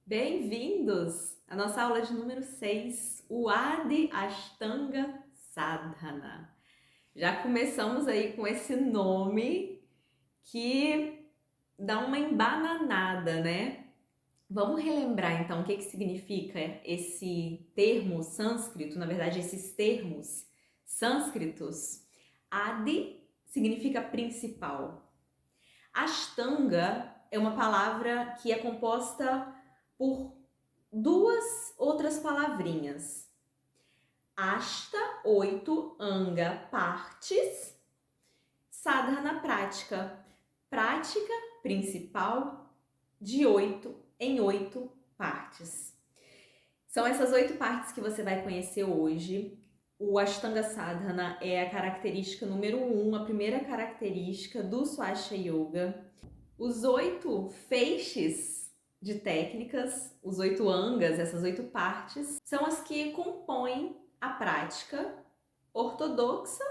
Bem-vindos à nossa aula de número 6, o Adi Ashtanga Sadhana. Já começamos aí com esse nome que dá uma embananada, né? Vamos relembrar então o que significa esse termo sânscrito, na verdade, esses termos sânscritos. Adi significa principal. Ashtanga é uma palavra que é composta por duas outras palavrinhas. Ashta, 8, anga, partes, sadhana, prática. Prática principal de 8 em 8 partes. São essas 8 partes que você vai conhecer hoje. O Ashtanga Sadhana é a característica número 1, a primeira característica do Swastika Yoga. Os 8 feixes de técnicas, os 8 angas, essas 8 partes, são as que compõem a prática ortodoxa,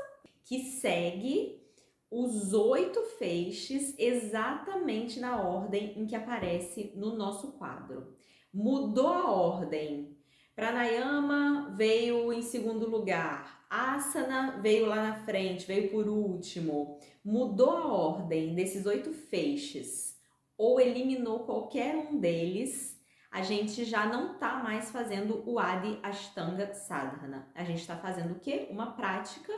que segue os 8 feixes exatamente na ordem em que aparece no nosso quadro. Mudou a ordem. Pranayama veio em segundo lugar, Asana veio lá na frente, veio por último. Mudou a ordem desses 8 feixes ou eliminou qualquer um deles, a gente já não está mais fazendo o Adi Ashtanga Sadhana. A gente está fazendo o quê? Uma prática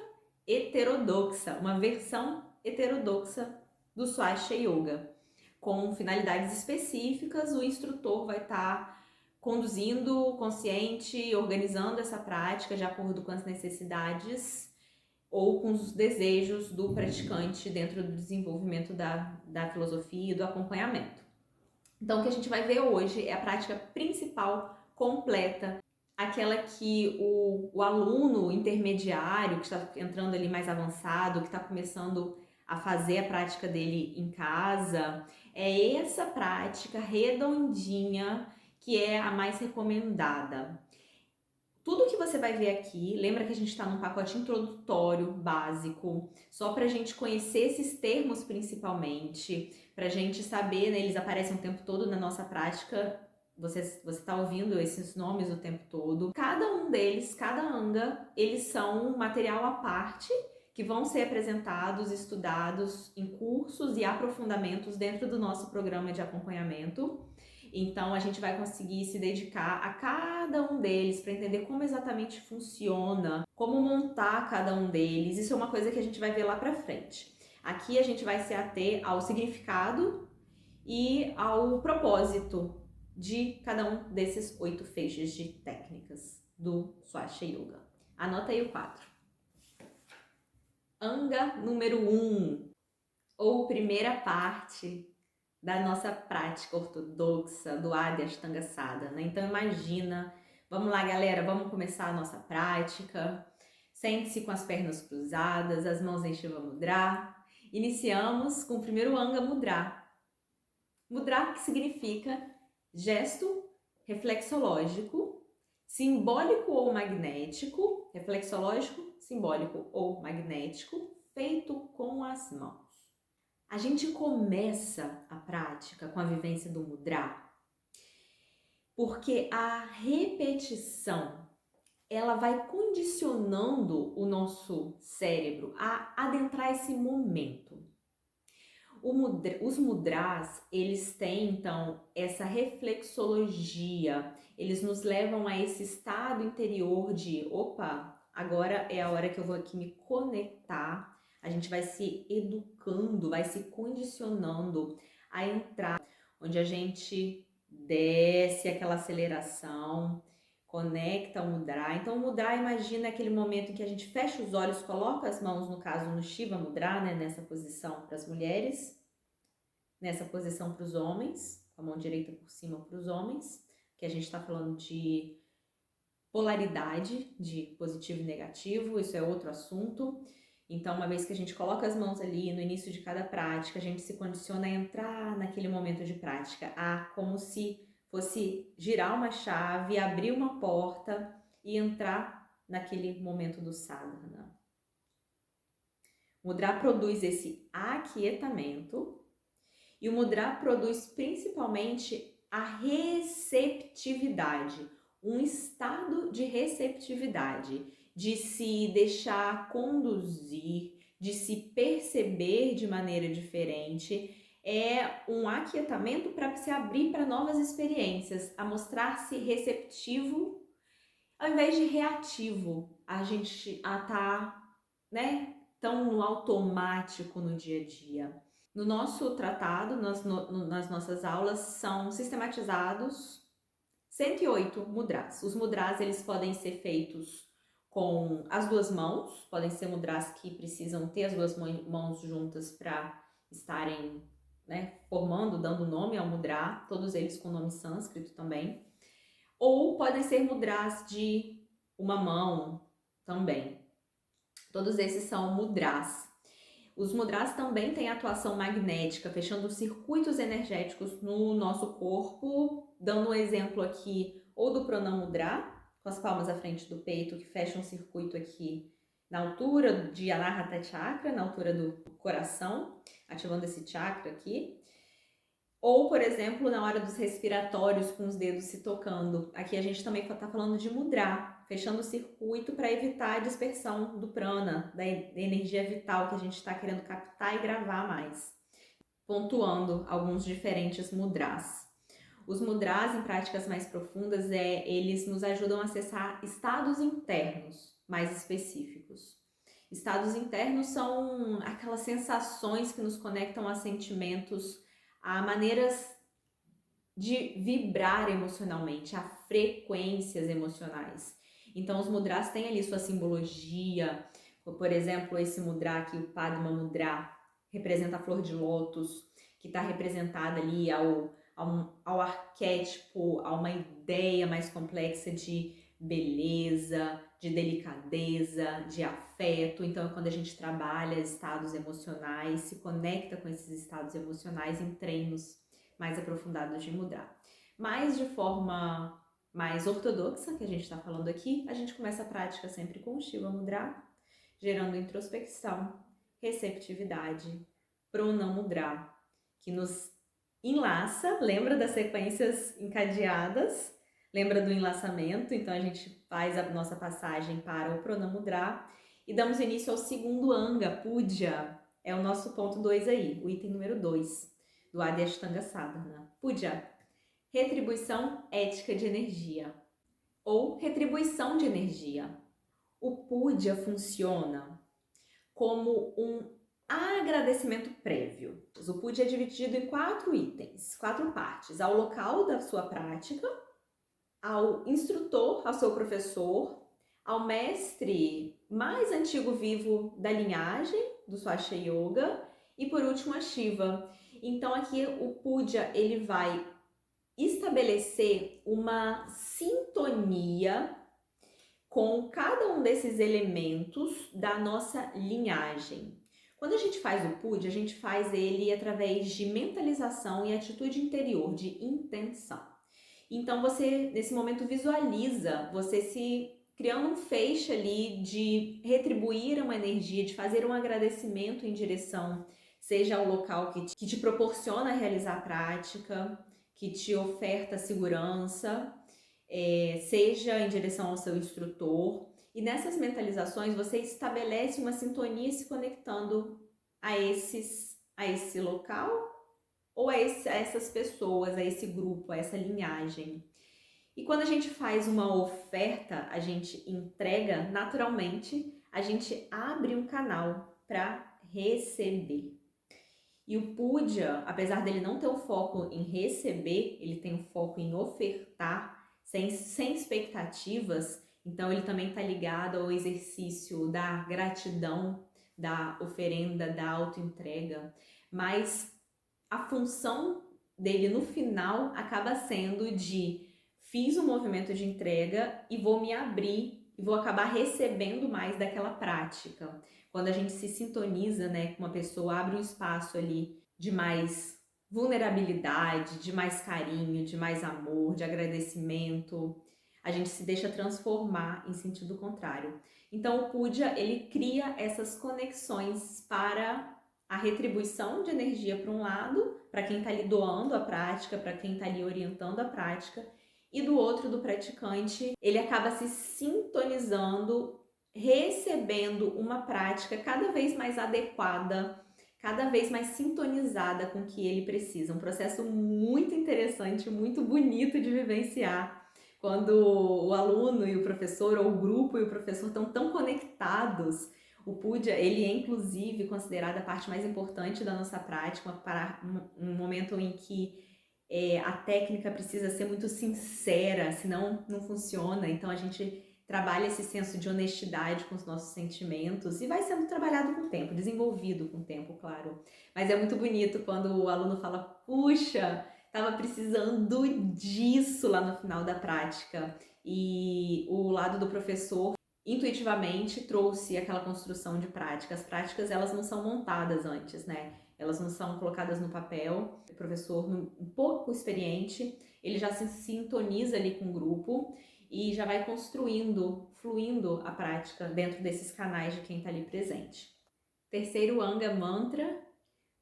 heterodoxa, uma versão heterodoxa do Swastika Yoga. Com finalidades específicas, o instrutor vai estar conduzindo o consciente, organizando essa prática de acordo com as necessidades ou com os desejos do praticante dentro do desenvolvimento da filosofia e do acompanhamento. Então, o que a gente vai ver hoje é a prática principal completa, aquela que o aluno intermediário, que está entrando ali mais avançado, que está começando a fazer a prática dele em casa, é essa prática redondinha que é a mais recomendada. Tudo que você vai ver aqui, lembra que a gente está num pacote introdutório, básico, só para a gente conhecer esses termos principalmente, para a gente saber, né, eles aparecem o tempo todo na nossa prática, você está ouvindo esses nomes o tempo todo. Cada um deles, cada anga, eles são um material à parte que vão ser apresentados, estudados em cursos e aprofundamentos dentro do nosso programa de acompanhamento. Então, a gente vai conseguir se dedicar a cada um deles para entender como exatamente funciona, como montar cada um deles. Isso é uma coisa que a gente vai ver lá para frente. Aqui a gente vai se ater ao significado e ao propósito de cada um desses 8 feixes de técnicas do Swastika Yoga. Anota aí o quadro. Anga número 1, ou primeira parte da nossa prática ortodoxa do Adi Ashtanga Sadhana. Então imagina, vamos lá galera, vamos começar a nossa prática. Sente-se com as pernas cruzadas, as mãos em Shiva Mudra. Iniciamos com o primeiro Anga Mudra. Mudra, que significa gesto reflexológico, simbólico ou magnético, reflexológico, simbólico ou magnético, feito com as mãos. A gente começa a prática com a vivência do mudra porque a repetição ela vai condicionando o nosso cérebro a adentrar esse momento. Os mudras, eles têm então essa reflexologia, eles nos levam a esse estado interior de opa, agora é a hora que eu vou aqui me conectar. A gente vai se educando, vai se condicionando a entrar, onde a gente desce aquela aceleração, conecta o mudra. Então o mudra, imagina aquele momento em que a gente fecha os olhos, coloca as mãos, no caso no Shiva Mudra, né, nessa posição para as mulheres, nessa posição para os homens, com a mão direita por cima para os homens, que a gente está falando de polaridade, de positivo e negativo, isso é outro assunto. Então, uma vez que a gente coloca as mãos ali no início de cada prática, a gente se condiciona a entrar naquele momento de prática, a como se fosse girar uma chave, abrir uma porta e entrar naquele momento do sadhana. O mudra produz esse aquietamento e o mudra produz principalmente a receptividade, um estado de receptividade, de se deixar conduzir, de se perceber de maneira diferente. É um aquietamento para se abrir para novas experiências, a mostrar-se receptivo ao invés de reativo, a gente tá, né, tão no automático no dia a dia. No nosso tratado, nas nossas aulas, são sistematizados 108 mudras. Os mudras, eles podem ser feitos com as duas mãos, podem ser mudras que precisam ter as duas mãos juntas para estarem, né, formando, dando nome ao mudra, todos eles com nome sânscrito também. Ou podem ser mudras de uma mão também. Todos esses são mudras. Os mudras também têm atuação magnética, fechando circuitos energéticos no nosso corpo, dando um exemplo aqui ou do Pranamudra, com as palmas à frente do peito, que fecha um circuito aqui na altura de Anahata Chakra, na altura do coração, ativando esse chakra aqui. Ou, por exemplo, na hora dos respiratórios, com os dedos se tocando. Aqui a gente também está falando de mudra, fechando o circuito para evitar a dispersão do prana, da energia vital que a gente está querendo captar e gravar mais. Pontuando alguns diferentes mudras. Os mudras, em práticas mais profundas, eles nos ajudam a acessar estados internos mais específicos. Estados internos são aquelas sensações que nos conectam a sentimentos, a maneiras de vibrar emocionalmente, a frequências emocionais. Então, os mudras têm ali sua simbologia. Por exemplo, esse mudra aqui, o Padma Mudra, representa a flor de lótus, que está representada ali ao arquétipo, a uma ideia mais complexa de beleza, de delicadeza, de afeto. Então, quando a gente trabalha estados emocionais, se conecta com esses estados emocionais em treinos mais aprofundados de mudra. Mas de forma mais ortodoxa, que a gente está falando aqui, a gente começa a prática sempre com o Shiva Mudra, gerando introspecção, receptividade, Prana Mudra, que nos enlaça, lembra das sequências encadeadas, lembra do enlaçamento, então a gente faz a nossa passagem para o Prana Mudra e damos início ao segundo Anga, Puja, é o nosso ponto 2 aí, o item número 2 do Adi Ashtanga Sadhana. Puja, retribuição ética de energia ou retribuição de energia. O Puja funciona como um agradecimento prévio. O Puja é dividido em 4 itens, 4 partes: ao local da sua prática, ao instrutor, ao seu professor, ao mestre mais antigo vivo da linhagem do Swastika Yoga e por último a Shiva. Então aqui o Puja ele vai estabelecer uma sintonia com cada um desses elementos da nossa linhagem. Quando a gente faz o Puja, a gente faz ele através de mentalização e atitude interior, de intenção. Então você, nesse momento, visualiza você se criando um feixe ali de retribuir uma energia, de fazer um agradecimento em direção, seja ao local que te proporciona realizar a prática, que te oferta segurança, seja em direção ao seu instrutor. E nessas mentalizações você estabelece uma sintonia se conectando a esse local ou a essas pessoas, a esse grupo, a essa linhagem. E quando a gente faz uma oferta, a gente entrega, naturalmente, a gente abre um canal para receber. E o Puja, apesar dele não ter um foco em receber, ele tem um foco em ofertar, sem expectativas. Então ele também está ligado ao exercício da gratidão, da oferenda, da autoentrega. Mas a função dele no final acaba sendo de fiz um movimento de entrega e vou me abrir e vou acabar recebendo mais daquela prática. Quando a gente se sintoniza, né, com uma pessoa, abre um espaço ali de mais vulnerabilidade, de mais carinho, de mais amor, de agradecimento, a gente se deixa transformar em sentido contrário. Então o Puja, ele cria essas conexões para a retribuição de energia para um lado, para quem está ali doando a prática, para quem está ali orientando a prática, e do outro, do praticante, ele acaba se sintonizando, recebendo uma prática cada vez mais adequada, cada vez mais sintonizada com o que ele precisa. Um processo muito interessante, muito bonito de vivenciar, quando o aluno e o professor, ou o grupo e o professor estão tão conectados. O Puja, ele é inclusive considerado a parte mais importante da nossa prática, para um momento em que a técnica precisa ser muito sincera, senão não funciona. Então a gente trabalha esse senso de honestidade com os nossos sentimentos e vai sendo trabalhado com o tempo, desenvolvido com o tempo, claro. Mas é muito bonito quando o aluno fala, puxa, estava precisando disso lá no final da prática. E o lado do professor intuitivamente trouxe aquela construção de prática. As práticas, elas não são montadas antes, né? Elas não são colocadas no papel. O professor, um pouco experiente, ele já se sintoniza ali com o grupo e já vai construindo, fluindo a prática dentro desses canais de quem está ali presente. Terceiro Anga, mantra,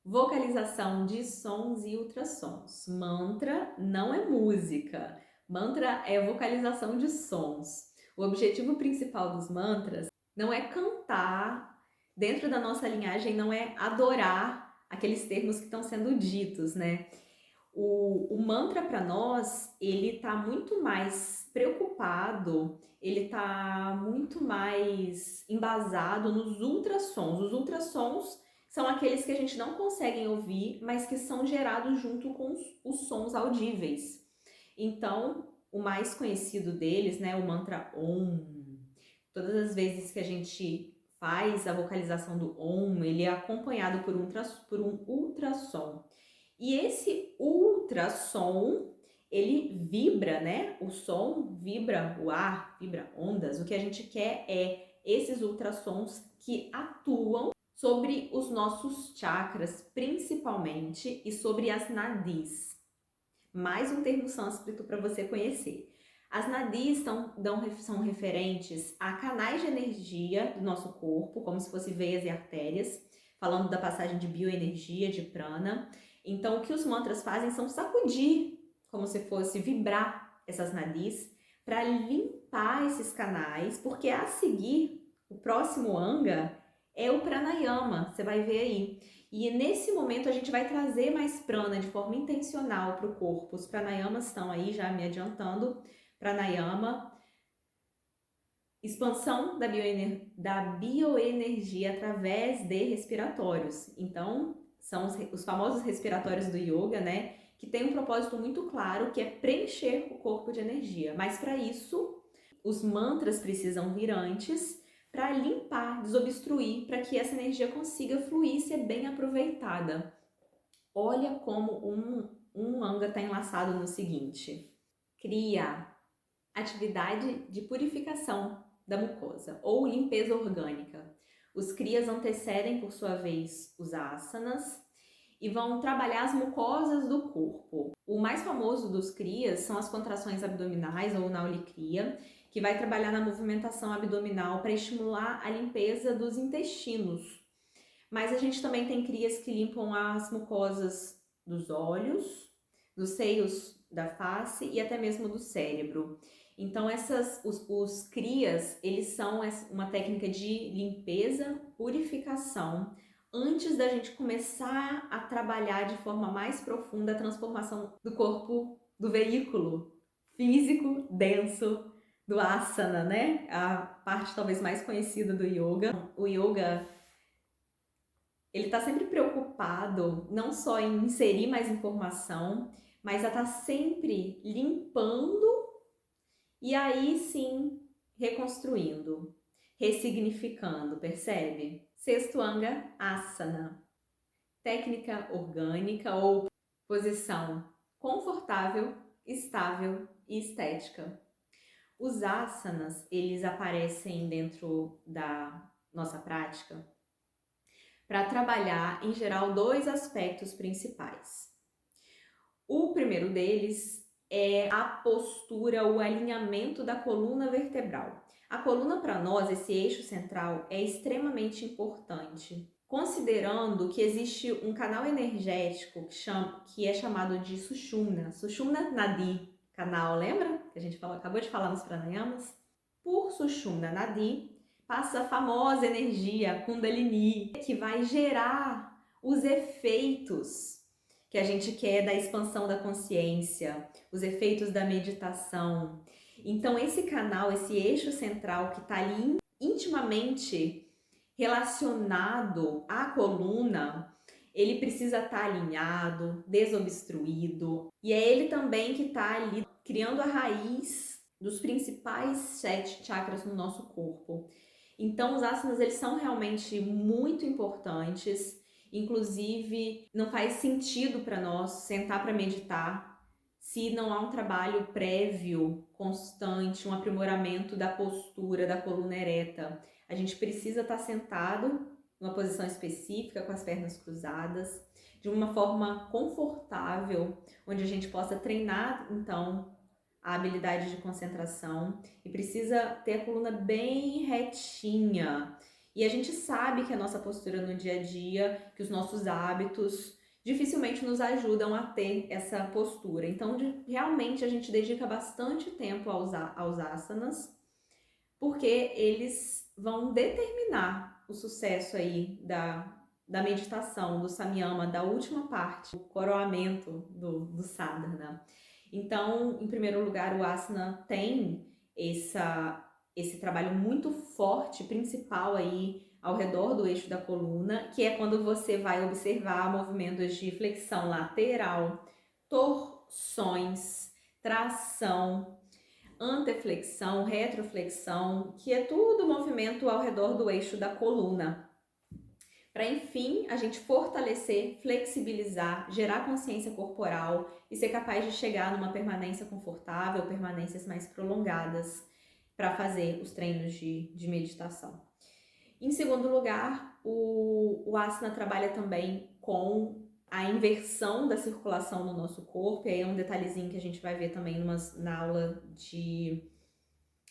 vocalização de sons e ultrassons. Mantra não é música, mantra é vocalização de sons. O objetivo principal dos mantras não é cantar, dentro da nossa linhagem não é adorar aqueles termos que estão sendo ditos, né? O mantra para nós, ele tá muito mais preocupado, ele tá muito mais embasado nos ultrassons. Os ultrassons são aqueles que a gente não consegue ouvir, mas que são gerados junto com os sons audíveis. Então, o mais conhecido deles, né, o mantra Om. Todas as vezes que a gente faz a vocalização do Om, ele é acompanhado por um ultrassom. E esse ultrassom, ele vibra, né? O som vibra, o ar vibra ondas. O que a gente quer é esses ultrassons que atuam sobre os nossos chakras, principalmente, e sobre as nadis. Mais um termo sânscrito para você conhecer. As nadis são referentes a canais de energia do nosso corpo, como se fossem veias e artérias, falando da passagem de bioenergia, de prana. Então, o que os mantras fazem são sacudir, como se fosse vibrar essas nadis, para limpar esses canais, porque a seguir, o próximo anga é o pranayama, você vai ver aí. E nesse momento a gente vai trazer mais prana de forma intencional para o corpo. Os pranayamas estão aí, já me adiantando. Pranayama, expansão da bioenergia através de respiratórios. Então, são os famosos respiratórios do yoga, né? Que tem um propósito muito claro, que é preencher o corpo de energia. Mas para isso, os mantras precisam vir antes para limpar, desobstruir, para que essa energia consiga fluir e ser bem aproveitada. Olha como um anga está enlaçado no seguinte. Cria atividade de purificação da mucosa ou limpeza orgânica. Os kriyas antecedem, por sua vez, os asanas e vão trabalhar as mucosas do corpo. O mais famoso dos kriyas são as contrações abdominais ou Nauli Kriya, que vai trabalhar na movimentação abdominal para estimular a limpeza dos intestinos. Mas a gente também tem kriyas que limpam as mucosas dos olhos, dos seios da face e até mesmo do cérebro. Então os kriyas, eles são uma técnica de limpeza, purificação, antes da gente começar a trabalhar de forma mais profunda a transformação do corpo, do veículo físico denso do asana, né? A parte talvez mais conhecida do yoga. O yoga, ele está sempre preocupado não só em inserir mais informação, mas a estar sempre limpando e aí sim reconstruindo, ressignificando, percebe? Sexto anga, asana. Técnica orgânica ou posição confortável, estável e estética. Os asanas, eles aparecem dentro da nossa prática para trabalhar, em geral, dois aspectos principais. O primeiro deles é a postura, o alinhamento da coluna vertebral. A coluna para nós, esse eixo central, é extremamente importante. considerando que existe um canal energético que é chamado de Sushumna Nadi canal, lembra? Que a gente acabou de falar nos pranayamas. Por Sushumna Nadi passa a famosa energia Kundalini, que vai gerar os efeitos que a gente quer da expansão da consciência, os efeitos da meditação. Então esse canal, esse eixo central que está ali intimamente relacionado à coluna, ele precisa estar alinhado, desobstruído, e é ele também que está ali criando a raiz dos principais 7 chakras no nosso corpo. Então os asanas, eles são realmente muito importantes, inclusive não faz sentido para nós sentar para meditar se não há um trabalho prévio, constante, um aprimoramento da postura, da coluna ereta. A gente precisa estar sentado numa posição específica, com as pernas cruzadas, de uma forma confortável, onde a gente possa treinar, então, a habilidade de concentração, e precisa ter a coluna bem retinha. E a gente sabe que a nossa postura no dia a dia, que os nossos hábitos dificilmente nos ajudam a ter essa postura. Então, realmente a gente dedica bastante tempo aos asanas, porque eles vão determinar o sucesso aí da meditação, do samyama, da última parte, o coroamento do sadhana. Então, em primeiro lugar, o asana tem esse trabalho muito forte, principal aí ao redor do eixo da coluna, que é quando você vai observar movimentos de flexão lateral, torções, tração, anteflexão, retroflexão, que é tudo movimento ao redor do eixo da coluna. Para, enfim, a gente fortalecer, flexibilizar, gerar consciência corporal e ser capaz de chegar numa permanência confortável, permanências mais prolongadas para fazer os treinos de meditação. Em segundo lugar, o asana trabalha também com a inversão da circulação no nosso corpo, e aí é um detalhezinho que a gente vai ver também na aula de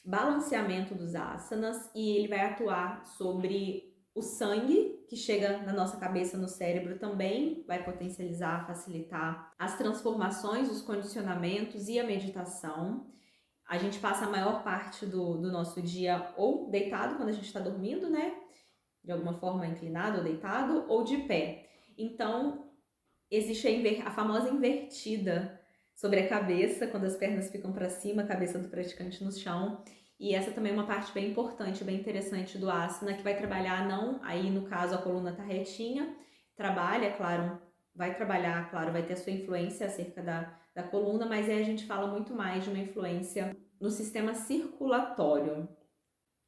balanceamento dos asanas, e ele vai atuar sobre o sangue que chega na nossa cabeça, no cérebro também, vai potencializar, facilitar as transformações, os condicionamentos e a meditação. A gente passa a maior parte do nosso dia ou deitado quando a gente está dormindo, né? De alguma forma inclinado ou deitado, ou de pé. Então, existe a famosa invertida sobre a cabeça, quando as pernas ficam para cima, a cabeça do praticante no chão. E essa também é uma parte bem importante, bem interessante do asana, que vai trabalhar não, aí no caso a coluna tá retinha, trabalha, claro, vai trabalhar, claro, vai ter a sua influência acerca da coluna, mas aí a gente fala muito mais de uma influência no sistema circulatório.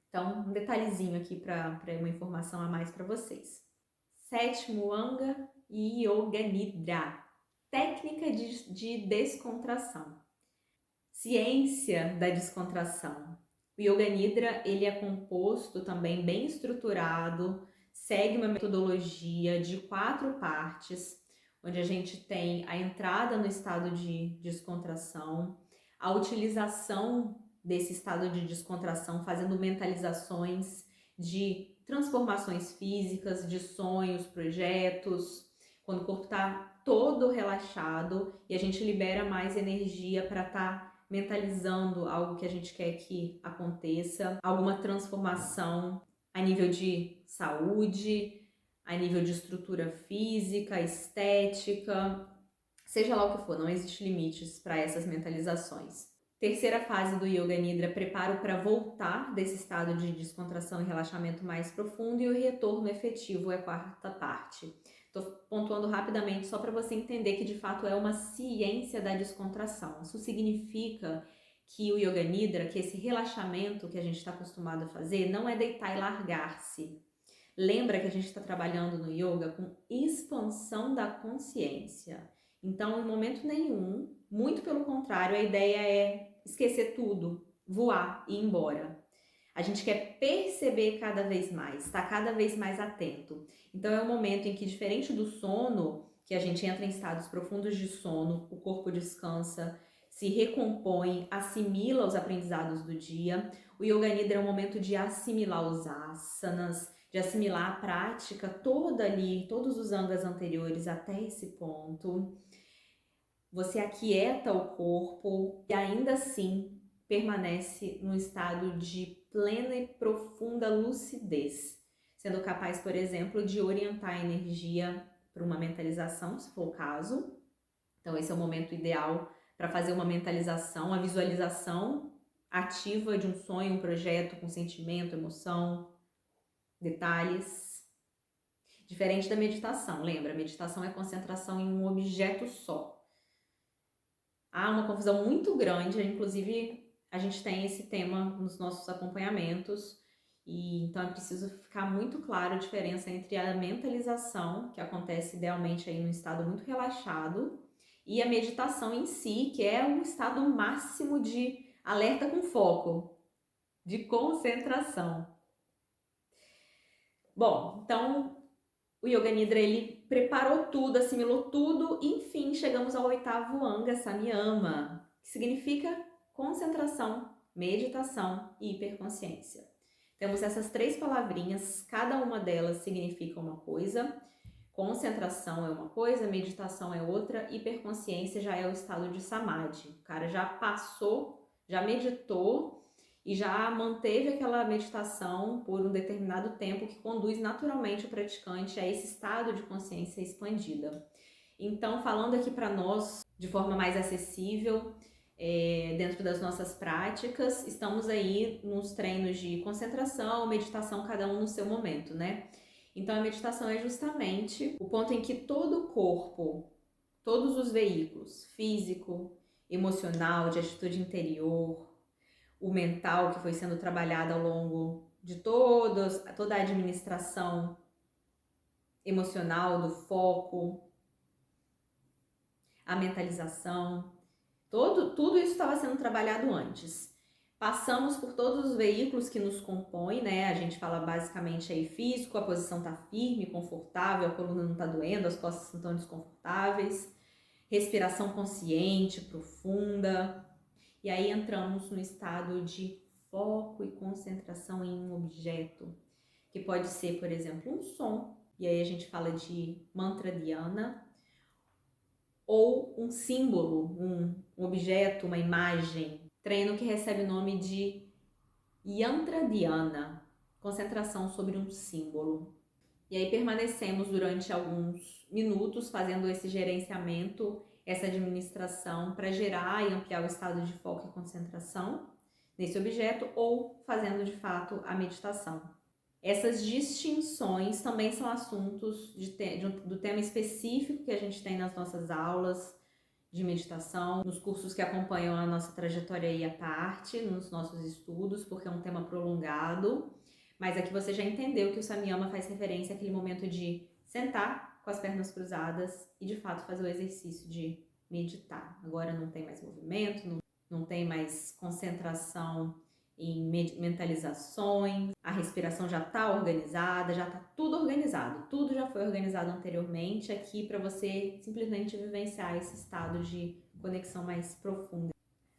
Então, um detalhezinho aqui para uma informação a mais para vocês. Sétimo anga, Yoga Nidra, técnica de descontração. Ciência da descontração. O Yoga Nidra, ele é composto também bem estruturado, segue uma metodologia de 4 partes, onde a gente tem a entrada no estado de descontração, a utilização desse estado de descontração, fazendo mentalizações de transformações físicas, de sonhos, projetos, quando o corpo está todo relaxado e a gente libera mais energia para estar mentalizando algo que a gente quer que aconteça, alguma transformação a nível de saúde, a nível de estrutura física, estética, seja lá o que for, não existe limites para essas mentalizações. Terceira fase do Yoga Nidra, preparo para voltar desse estado de descontração e relaxamento mais profundo, e o retorno efetivo é a 4ª parte. Estou pontuando rapidamente só para você entender que de fato é uma ciência da descontração. Isso significa que o Yoga Nidra, que esse relaxamento que a gente está acostumado a fazer, não é deitar e largar-se. Lembra que a gente está trabalhando no yoga com expansão da consciência. Então, em momento nenhum, muito pelo contrário, a ideia é esquecer tudo, voar e ir embora. A gente quer perceber cada vez mais, estar cada vez mais atento. Então é um momento em que, diferente do sono, que a gente entra em estados profundos de sono, o corpo descansa, se recompõe, assimila os aprendizados do dia. O Yoga Nidra é um momento de assimilar os asanas, de assimilar a prática toda ali, todos os angas anteriores até esse ponto. Você aquieta o corpo e ainda assim permanece num estado de plena e profunda lucidez, sendo capaz, por exemplo, de orientar a energia para uma mentalização, se for o caso. Então esse é o momento ideal para fazer uma mentalização, a visualização ativa de um sonho, um projeto com sentimento, emoção, detalhes. Diferente da meditação, lembra? A meditação é concentração em um objeto só. Há uma confusão muito grande, inclusive a gente tem esse tema nos nossos acompanhamentos, e então é preciso ficar muito claro a diferença entre a mentalização, que acontece idealmente aí num estado muito relaxado, e a meditação em si, que é um estado máximo de alerta com foco, de concentração. Bom, então o Yoga Nidra ele preparou tudo, assimilou tudo, e enfim chegamos ao 8º Anga Samyama, que significa concentração, meditação e hiperconsciência. Temos essas 3 palavrinhas, cada uma delas significa uma coisa. Concentração é uma coisa, meditação é outra, hiperconsciência já é o estado de samadhi. O cara já passou, já meditou e já manteve aquela meditação por um determinado tempo que conduz naturalmente o praticante a esse estado de consciência expandida. Então, falando aqui para nós de forma mais acessível, dentro das nossas práticas, estamos aí nos treinos de concentração, meditação, cada um no seu momento, né? Então, a meditação é justamente o ponto em que todo o corpo, todos os veículos, físico, emocional, de atitude interior, o mental que foi sendo trabalhado ao longo de toda a administração emocional, do foco, a mentalização, tudo isso estava sendo trabalhado antes. Passamos por todos os veículos que nos compõem, né? A gente fala basicamente aí físico, a posição tá firme, confortável, a coluna não tá doendo, as costas não estão desconfortáveis, respiração consciente, profunda. E aí entramos no estado de foco e concentração em um objeto, que pode ser, por exemplo, um som, e aí a gente fala de mantra dhyana, ou um símbolo, um objeto, uma imagem, treino que recebe o nome de yantra dhyana, concentração sobre um símbolo. E aí permanecemos durante alguns minutos fazendo esse gerenciamento, essa administração para gerar e ampliar o estado de foco e concentração nesse objeto ou fazendo de fato a meditação. Essas distinções também são assuntos do tema específico que a gente tem nas nossas aulas de meditação, nos cursos que acompanham a nossa trajetória aí à parte, nos nossos estudos, porque é um tema prolongado. Mas aqui você já entendeu que o Samyama faz referência àquele momento de sentar com as pernas cruzadas e de fato fazer o exercício de meditar. Agora não tem mais movimento, não tem mais concentração em mentalizações, a respiração já está organizada, já está tudo organizado, tudo já foi organizado anteriormente aqui para você simplesmente vivenciar esse estado de conexão mais profunda.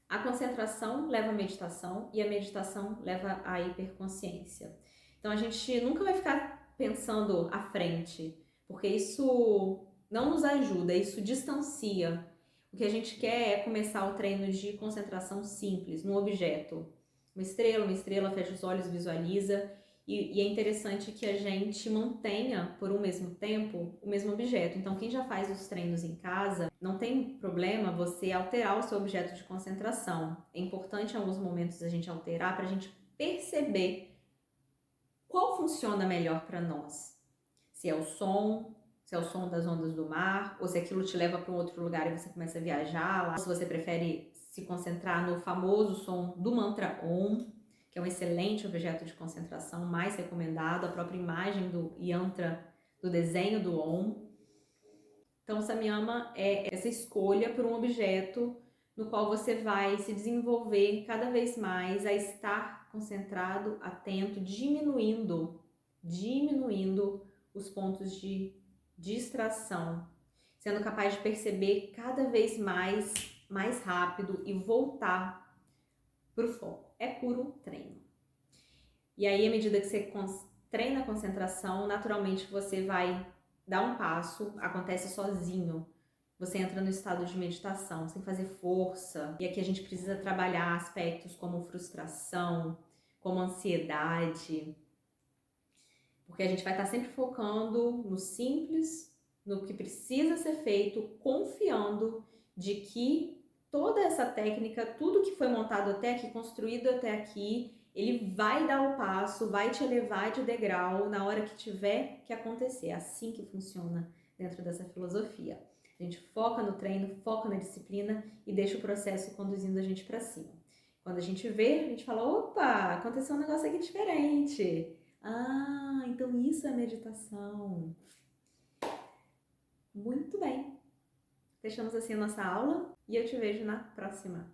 A concentração leva à meditação e a meditação leva à hiperconsciência. Então a gente nunca vai ficar pensando à frente, porque isso não nos ajuda, isso distancia. O que a gente quer é começar o treino de concentração simples, no objeto. Uma estrela, fecha os olhos, visualiza. E é interessante que a gente mantenha por um mesmo tempo o mesmo objeto. Então, quem já faz os treinos em casa, não tem problema você alterar o seu objeto de concentração. É importante em alguns momentos a gente alterar para a gente perceber qual funciona melhor para nós. Se é o som das ondas do mar, ou se aquilo te leva para um outro lugar e você começa a viajar lá, ou se você prefere se concentrar no famoso som do mantra Om, que é um excelente objeto de concentração, mais recomendado, a própria imagem do yantra, do desenho do Om. Então, Samyama é essa escolha por um objeto no qual você vai se desenvolver cada vez mais a estar concentrado, atento, diminuindo os pontos de distração, sendo capaz de perceber cada vez mais rápido e voltar para o foco. É puro treino. E aí, à medida que você treina a concentração, naturalmente você vai dar um passo, acontece sozinho. Você entra no estado de meditação, sem fazer força. E aqui a gente precisa trabalhar aspectos como frustração, como ansiedade, porque a gente vai estar sempre focando no simples, no que precisa ser feito, confiando de que toda essa técnica, tudo que foi montado até aqui, construído até aqui, ele vai dar o passo, vai te elevar de degrau na hora que tiver que acontecer. É assim que funciona dentro dessa filosofia. A gente foca no treino, foca na disciplina e deixa o processo conduzindo a gente para cima. Quando a gente vê, a gente fala, opa, aconteceu um negócio aqui diferente. Ah, então isso é meditação. Muito bem. Fechamos assim a nossa aula e eu te vejo na próxima.